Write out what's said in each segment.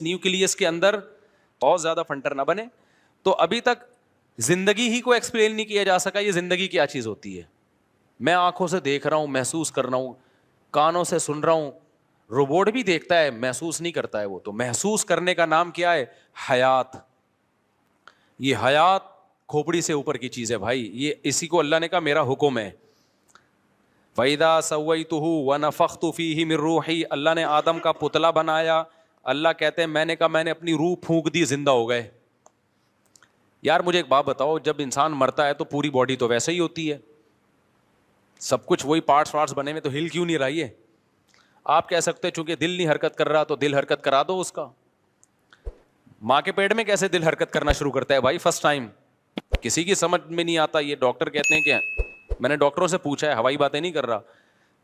Nucleus کے اندر بہت زیادہ فنٹر نہ بنے. تو ابھی تک زندگی ہی کو ایکسپلین نہیں کیا جا سکا یہ زندگی کیا چیز ہوتی ہے. میں آنکھوں سے دیکھ رہا ہوں, محسوس کر رہا ہوں, کانوں سے سن رہا ہوں, روبوٹ بھی دیکھتا ہے, محسوس نہیں کرتا ہے. وہ تو محسوس کرنے کا نام کیا ہے؟ حیات. یہ حیات کھوپڑی سے اوپر کی چیز ہے بھائی. یہ اسی کو اللہ نے کہا میرا حکم ہے. وَإِذَا سَوَّيْتُهُ وَنَفَخْتُ فِيهِ مِن رُوحِي. اللہ نے آدم کا پتلا بنایا. اللہ کہتے ہیں میں نے کہا میں نے اپنی روح پھونک دی, زندہ ہو گئے. یار مجھے ایک بات بتاؤ, جب انسان مرتا ہے تو پوری باڈی تو ویسے ہی ہوتی ہے, سب کچھ وہی پارٹس بنے ہوئے, تو ہل کیوں نہیں رہا ہے؟ آپ کہہ سکتے ہیں چونکہ دل نہیں حرکت کر رہا تو دل حرکت کرا دو اس کا. ماں کے پیٹ میں کیسے دل حرکت کرنا شروع کرتا ہے بھائی فرسٹ ٹائم؟ کسی کی سمجھ میں نہیں آتا. یہ ڈاکٹر کہتے ہیں کہ میں نے ڈاکٹروں سے پوچھا ہے, ہوائی باتیں نہیں کر رہا,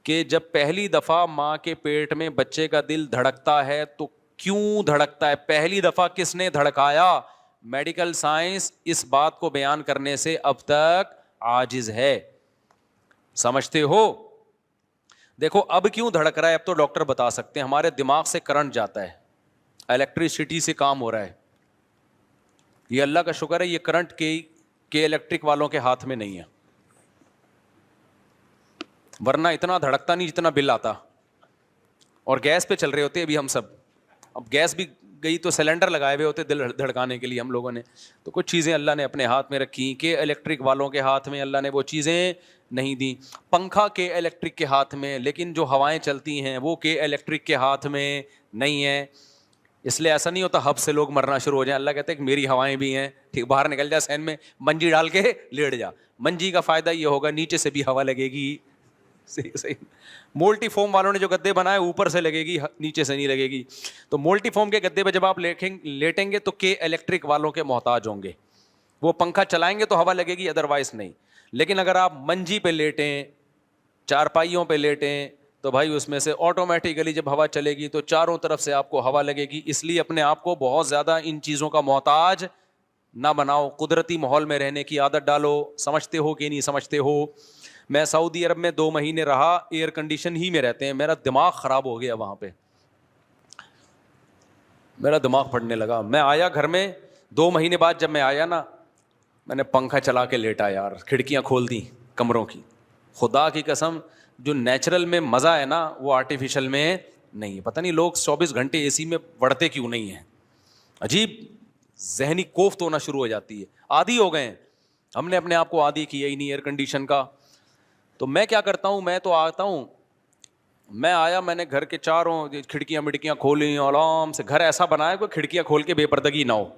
کہ جب پہلی دفعہ ماں کے پیٹ میں بچے کا دل دھڑکتا ہے تو کیوں دھڑکتا ہے, پہلی دفعہ کس نے دھڑکایا؟ میڈیکل سائنس اس بات کو بیان کرنے سے اب تک عاجز ہے. سمجھتے ہو؟ دیکھو اب کیوں دھڑک رہا ہے, اب تو ڈاکٹر بتا سکتے ہیں. ہمارے دماغ سے کرنٹ جاتا ہے, الیکٹریسٹی سے کام ہو رہا ہے. یہ اللہ کا شکر ہے, یہ کرنٹ کے الیکٹرک والوں کے ہاتھ میں نہیں ہے, ورنہ اتنا دھڑکتا نہیں جتنا بل آتا. اور گیس پہ چل رہے ہوتے ابھی ہم سب. اب گیس بھی گئی تو سلنڈر لگائے ہوئے ہوتے دل دھڑکانے کے لیے ہم لوگوں نے. تو کچھ چیزیں اللہ نے اپنے ہاتھ میں رکھی کہ الیکٹرک والوں کے ہاتھ میں اللہ نے وہ چیزیں نہیں دی. پنکھا کے الیکٹرک کے ہاتھ میں, لیکن جو ہوائیں چلتی ہیں وہ کے الیکٹرک کے ہاتھ میں نہیں ہے. اس لیے ایسا نہیں ہوتا ہب سے لوگ مرنا شروع ہو جائیں. اللہ کہتے ہیں کہ میری ہوائیں بھی ہیں, ٹھیک, باہر نکل جا سین میں منجی ڈال کے لیٹ جا. منجی کا فائدہ یہ ہوگا نیچے سے بھی ہوا لگے گی. صحیح. مولٹی فوم والوں نے جو گدے بنائے اوپر سے لگے گی, نیچے سے نہیں لگے گی. تو مولٹی فوم کے گدے پہ جب آپ لیٹیں گے تو کے الیکٹرک والوں کے محتاج ہوں گے. وہ پنکھا چلائیں گے تو ہوا لگے گی, ادروائز نہیں. لیکن اگر آپ منجی پہ لیٹیں, چارپائیوں پہ لیٹیں, تو بھائی اس میں سے آٹومیٹیکلی جب ہوا چلے گی تو چاروں طرف سے آپ کو ہوا لگے گی. اس لیے اپنے آپ کو بہت زیادہ ان چیزوں کا محتاج نہ بناؤ, قدرتی ماحول میں رہنے کی عادت ڈالو. سمجھتے ہو کہ نہیں سمجھتے ہو؟ میں سعودی عرب میں 2 مہینے رہا, ایئر کنڈیشن ہی میں رہتے ہیں. میرا دماغ خراب ہو گیا وہاں پہ, میرا دماغ پھٹنے لگا. میں آیا گھر میں 2 مہینے بعد, جب میں آیا نا میں نے پنکھا چلا کے لیٹا یار, کھڑکیاں کھول دی کمروں کی. خدا کی قسم جو نیچرل میں مزہ ہے نا وہ آرٹیفیشل میں نہیں ہے. پتہ نہیں لوگ 24 گھنٹے اے سی میں بڑھتے کیوں نہیں ہیں. عجیب ذہنی کوفت ہونا شروع ہو جاتی ہے. عادی ہو گئے ہیں, ہم نے اپنے آپ کو عادی کیا ہی نہیں ایئر کنڈیشن کا. تو میں کیا کرتا ہوں, میں تو آتا ہوں, میں آیا, میں نے گھر کے چاروں کھڑکیاں مڑکیاں کھولی آرام سے. گھر ایسا بنایا کوئی کھڑکیاں کھول کے بے پردگی نہ ہو.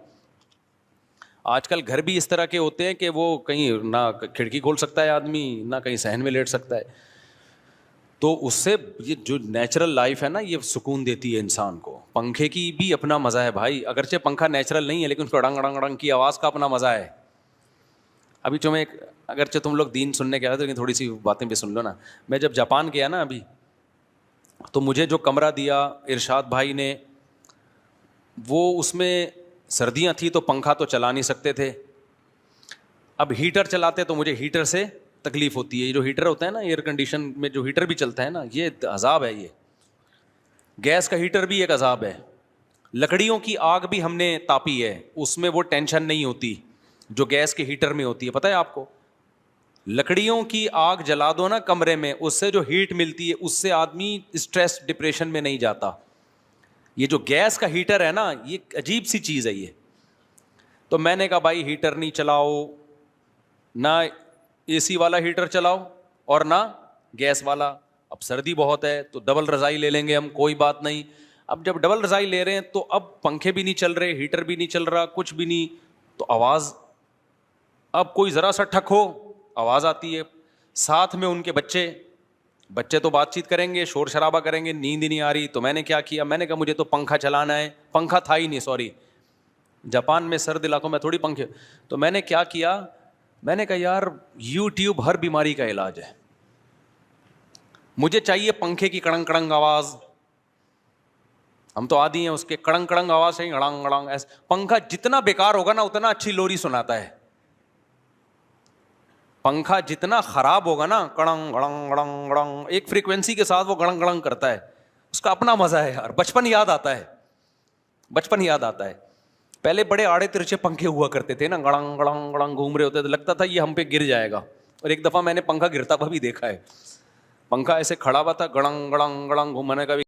آج کل گھر بھی اس طرح کے ہوتے ہیں کہ وہ کہیں نہ کھڑکی کھول سکتا ہے آدمی, نہ کہیں صحن میں لیٹ سکتا ہے. تو اس سے یہ جو نیچرل لائف ہے نا یہ سکون دیتی ہے انسان کو. پنکھے کی بھی اپنا مزہ ہے بھائی, اگرچہ پنکھا نیچرل نہیں ہے لیکن اس کو ڈنگ ڈنگ ڈنگ کی آواز کا اپنا مزہ ہے. ابھی جو میں اگرچہ تم لوگ دین سننے کے آئے تھے لیکن تھوڑی سی باتیں بھی سن لو نا. میں جب جاپان گیا نا ابھی, تو مجھے جو کمرہ دیا ارشاد بھائی نے, وہ اس میں سردیاں تھیں تو پنکھا تو چلا نہیں سکتے تھے. اب ہیٹر چلاتے تو مجھے ہیٹر سے تکلیف ہوتی ہے. یہ جو ہیٹر ہوتا ہے نا ایئر کنڈیشن میں, جو ہیٹر بھی چلتا ہے نا, یہ عذاب ہے. یہ گیس کا ہیٹر بھی ایک عذاب ہے. لکڑیوں کی آگ بھی ہم نے تاپی ہے, اس میں وہ ٹینشن نہیں ہوتی جو گیس کے ہیٹر میں ہوتی ہے. پتہ ہے آپ کو, لکڑیوں کی آگ جلا دو نا کمرے میں, اس سے جو ہیٹ ملتی ہے اس سے آدمی اسٹریس ڈپریشن میں نہیں جاتا. یہ جو گیس کا ہیٹر ہے نا یہ عجیب سی چیز ہے یہ. تو میں نے کہا بھائی ہیٹر نہیں چلاؤ, نہ اے سی والا ہیٹر چلاؤ اور نہ گیس والا. اب سردی بہت ہے تو ڈبل رضائی لے لیں گے ہم, کوئی بات نہیں. اب جب ڈبل رضائی لے رہے ہیں تو اب پنکھے بھی نہیں چل رہے, ہیٹر بھی نہیں چل رہا, کچھ بھی نہیں, تو آواز, اب کوئی ذرا سا ٹھک ہو آواز آتی ہے. ساتھ میں ان کے بچے تو بات چیت کریں گے, شور شرابہ کریں گے, نیند ہی نہیں آ رہی. تو میں نے کیا کیا, میں نے کہا مجھے تو پنکھا چلانا ہے. پنکھا تھا ہی نہیں, سوری, جاپان میں سرد علاقوں میں تھوڑی پنکھے. تو میں نے کیا کیا, میں نے کہا یار یوٹیوب ہر بیماری کا علاج ہے, مجھے چاہیے پنکھے کی کڑنگ کڑنگ آواز. ہم تو عادی ہیں اس کے کڑنگ کڑنگ آواز سے, گڑنگ گڑنگ ایسے. پنکھا جتنا بیکار ہوگا نا اتنا اچھی لوری سناتا ہے. پنکھا جتنا خراب ہوگا نا, کڑنگ گڑنگ گڑنگ گڑنگ ایک فریکوینسی کے ساتھ وہ گڑنگ گڑنگ کرتا ہے, اس کا اپنا مزہ ہے یار, بچپن یاد آتا ہے. بچپن یاد آتا ہے. پہلے بڑے آڑے ترچے پنکھے ہوا کرتے تھے نا, گڑنگ گڑنگ گڑنگ گھوم رہے ہوتے تھے, لگتا تھا یہ ہم پہ گر جائے گا. اور ایک دفعہ میں نے پنکھا گرتا ہوا بھی دیکھا ہے, پنکھا ایسے کھڑا ہوا تھا, گڑنگ گڑنگ گڑنگ گھومنے کا بھی